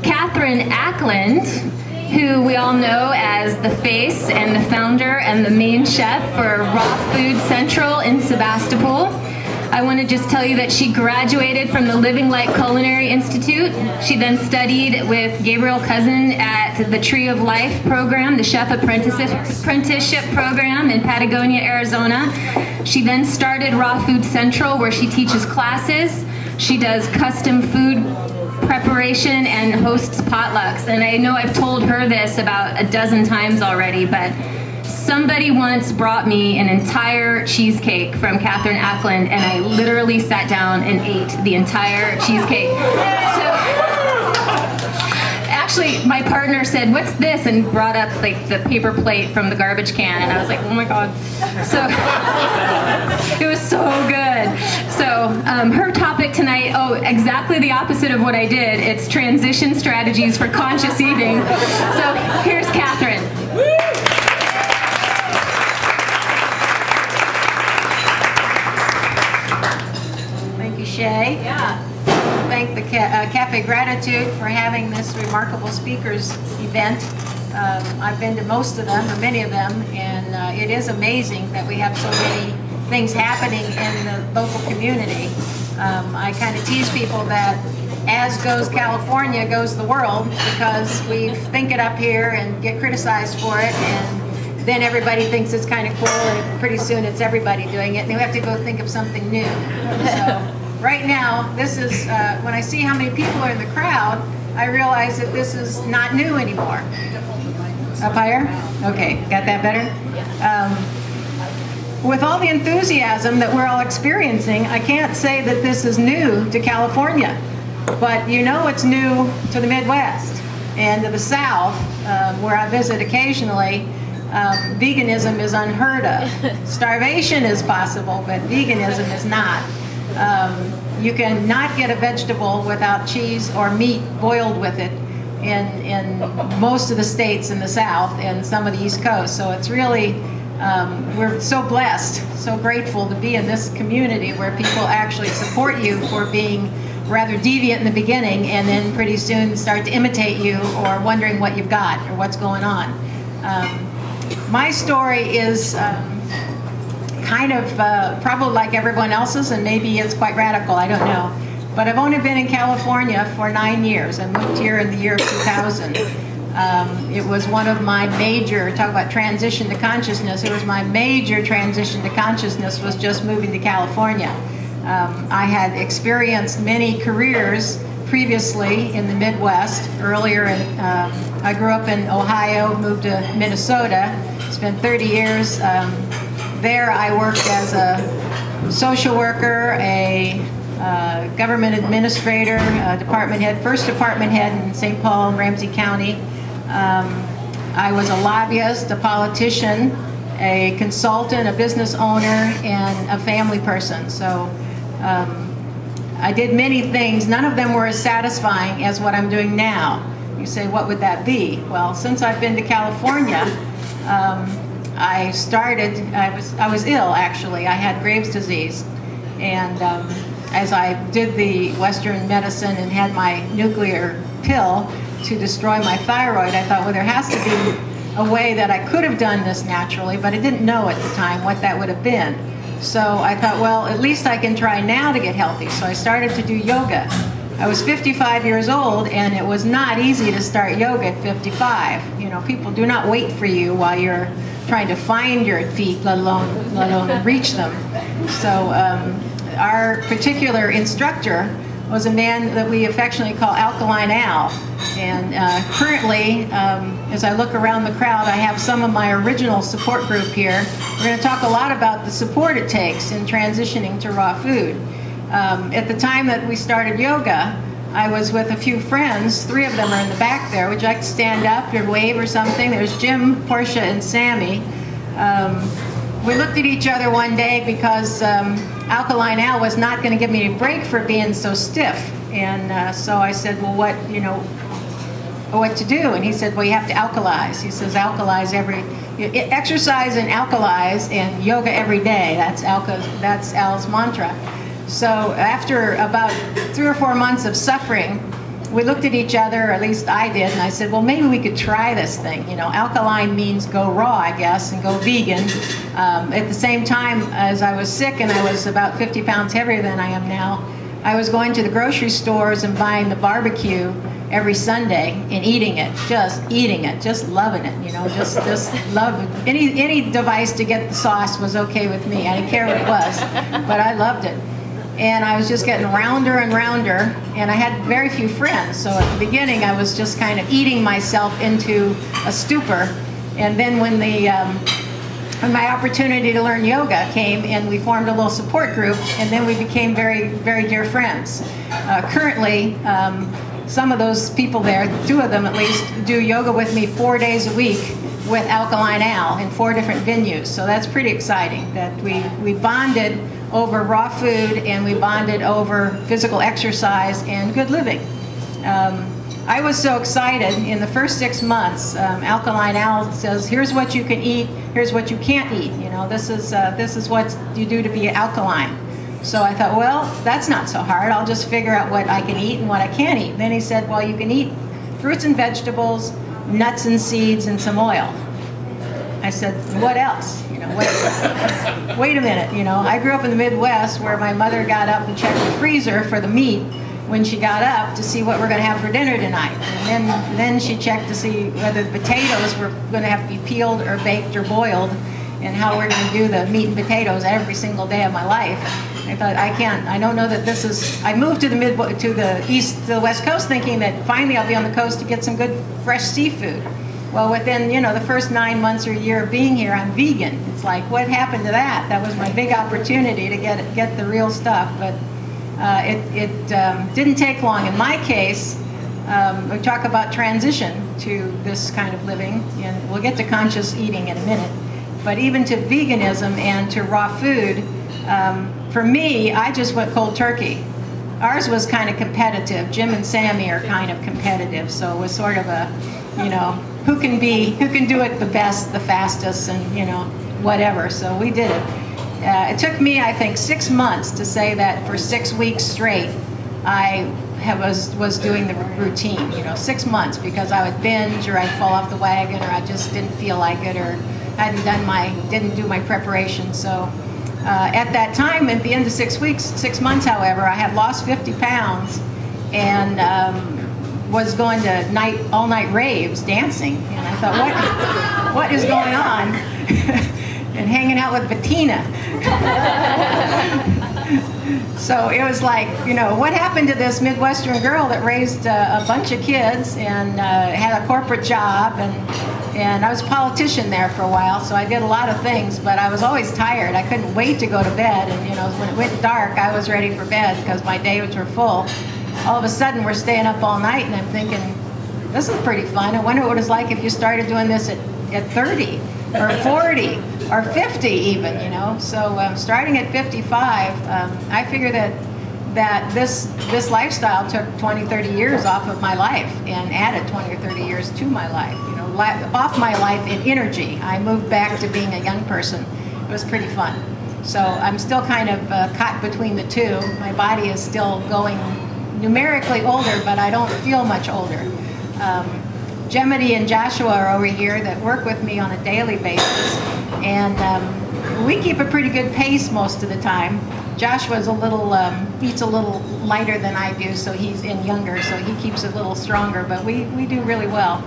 Kathryn Ackland, who we all know as the face and the founder and the main chef for Raw Food Central in Sebastopol. I want to just tell you that she graduated from the Living Light Culinary Institute. She then studied with Gabriel Cousin at the Tree of Life program, the Chef Apprenticeship program in Patagonia, Arizona. She then started Raw Food Central, where she teaches classes. She does custom food preparation and hosts potlucks. And I know I've told her this about a dozen times already, but somebody once brought me an entire cheesecake from Kathryn Ackland, and I literally sat down and ate the entire cheesecake. So, actually, my partner said, "What's this?" and brought up like the paper plate from the garbage can, and I was like, "Oh my God!" So it was so good. So her topic tonight, oh, exactly the opposite of what I did. It's transition strategies for conscious eating. So here's Kathryn. Shea. Yeah. Thank the Cafe Gratitude for having this remarkable speakers event. I've been to most of them, or many of them, and it is amazing that we have so many things happening in the local community. I kind of tease people that as goes California, goes the world, because we think it up here and get criticized for it, and then everybody thinks it's kind of cool, and pretty soon it's everybody doing it, and we have to go think of something new. So, right now, this is, when I see how many people are in the crowd, I realize that this is not new anymore. Up higher? Okay, got that better? With all the enthusiasm that we're all experiencing, I can't say that this is new to California, but you know it's new to the Midwest and to the South, where I visit occasionally. Veganism is unheard of. Starvation is possible, but veganism is not. You can not get a vegetable without cheese or meat boiled with it in most of the states in the South and some of the East Coast. So it's really, we're so blessed, so grateful to be in this community where people actually support you for being rather deviant in the beginning, and then pretty soon start to imitate you or wondering what you've got or what's going on. My story is kind of probably like everyone else's, and maybe it's quite radical, I don't know. But I've only been in California for 9 years. I moved here in the year of 2000. It was one of my major, talk about transition to consciousness, it was my major transition to consciousness was just moving to California. I had experienced many careers previously in the Midwest. Earlier, I grew up in Ohio, moved to Minnesota, spent 30 years there. I worked as a social worker, a government administrator, department head, first department head in St. Paul and Ramsey County. I was a lobbyist, a politician, a consultant, a business owner, and a family person. So I did many things. None of them were as satisfying as what I'm doing now. You say, what would that be? Well, since I've been to California, I was ill, actually. I had Graves' disease. And as I did the Western medicine and had my nuclear pill to destroy my thyroid, I thought, well, there has to be a way that I could have done this naturally, but I didn't know at the time what that would have been. So I thought, well, at least I can try now to get healthy. So I started to do yoga. I was 55 years old, and it was not easy to start yoga at 55. You know, people do not wait for you while you're trying to find your feet, let alone reach them. So our particular instructor was a man that we affectionately call Alkaline Al. And currently, as I look around the crowd, I have some of my original support group here. We're going to talk a lot about the support it takes in transitioning to raw food. At the time that we started yoga, I was with a few friends. 3 of them are in the back there. Would you like to stand up or wave or something? There's Jim, Portia, and Sammy. We looked at each other one day because Alkaline Al was not going to give me a break for being so stiff. And so I said, well, what to do? And he said, well, you have to alkalize. He says, alkalize exercise and alkalize and yoga every day. That's Al's mantra. So after about 3 or 4 months of suffering, we looked at each other, or at least I did, and I said, well, maybe we could try this thing. You know, alkaline means go raw, I guess, and go vegan. At the same time, as I was sick and I was about 50 pounds heavier than I am now, I was going to the grocery stores and buying the barbecue every Sunday and eating it, just loving it, you know, just love it. Any device to get the sauce was okay with me. I didn't care what it was, but I loved it. And I was just getting rounder and rounder, and I had very few friends. So at the beginning, I was just kind of eating myself into a stupor. And then when my opportunity to learn yoga came, and we formed a little support group, and then we became very, very dear friends. Currently, some of those people there, 2 of them at least, do yoga with me 4 days a week with Alkaline Al in 4 different venues. So that's pretty exciting that we bonded over raw food, and we bonded over physical exercise and good living. I was so excited. In the first 6 months, Alkaline Al says, here's what you can eat, here's what you can't eat. You know, this is what you do to be alkaline. So I thought, well, that's not so hard. I'll just figure out what I can eat and what I can't eat. Then he said, well, you can eat fruits and vegetables, nuts and seeds, and some oil. I said, what else? You know, wait a minute. You know, I grew up in the Midwest where my mother got up and checked the freezer for the meat when she got up to see what we're going to have for dinner tonight. And then she checked to see whether the potatoes were going to have to be peeled or baked or boiled, and how we're going to do the meat and potatoes every single day of my life. I thought, I don't know that this is. I moved to the West Coast, thinking that finally I'll be on the coast to get some good fresh seafood. Well, within, you know, the first 9 months or a year of being here, I'm vegan. It's like, what happened to that? That was my big opportunity to get the real stuff. But it didn't take long. In my case, we talk about transition to this kind of living, and we'll get to conscious eating in a minute. But even to veganism and to raw food, for me, I just went cold turkey. Ours was kind of competitive. Jim and Sammy are kind of competitive, so it was sort of a, you know, who can do it the best, the fastest, and, you know, whatever. So we did it. It took me, I think, 6 months to say that for 6 weeks straight, I was doing the routine. You know, 6 months, because I would binge, or I'd fall off the wagon, or I just didn't feel like it, or didn't do my preparation. So at that time, at the end of 6 months, however, I had lost 50 pounds and was going to all-night raves, dancing. And I thought, what is going on? And hanging out with Bettina. So it was like, you know, what happened to this Midwestern girl that raised a bunch of kids and had a corporate job, and I was a politician there for a while, so I did a lot of things, but I was always tired. I couldn't wait to go to bed, and, you know, when it went dark, I was ready for bed because my days were full. All of a sudden, we're staying up all night, and I'm thinking, this is pretty fun. I wonder what it's like if you started doing this at 30 or 40 or 50 even, you know. So starting at 55, I figure that this lifestyle took 20, 30 years off of my life and added 20 or 30 years to my life, you know, off my life in energy. I moved back to being a young person. It was pretty fun. So I'm still kind of caught between the two. My body is still going numerically older, but I don't feel much older. Gemini and Joshua are over here that work with me on a daily basis, and we keep a pretty good pace most of the time. Joshua's a little, eats a little lighter than I do, so he's younger, so he keeps a little stronger, but we do really well.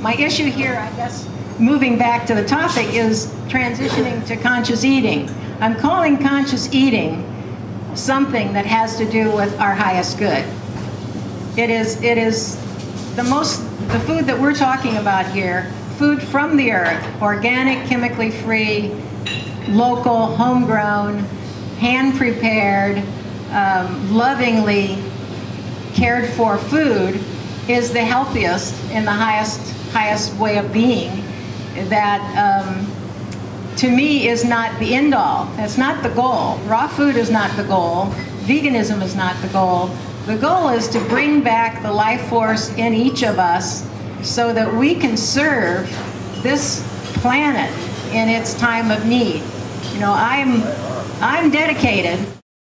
My issue here, I guess, moving back to the topic, is transitioning to conscious eating. I'm calling conscious eating something that has to do with our highest good. It is the food that we're talking about here, food from the earth, organic, chemically free, local, homegrown, hand-prepared, lovingly cared for food, is the healthiest and the highest way of being. That to me is not the end all. That's not the goal. Raw food is not the goal. Veganism is not the goal. The goal is to bring back the life force in each of us so that we can serve this planet in its time of need. You know, I'm dedicated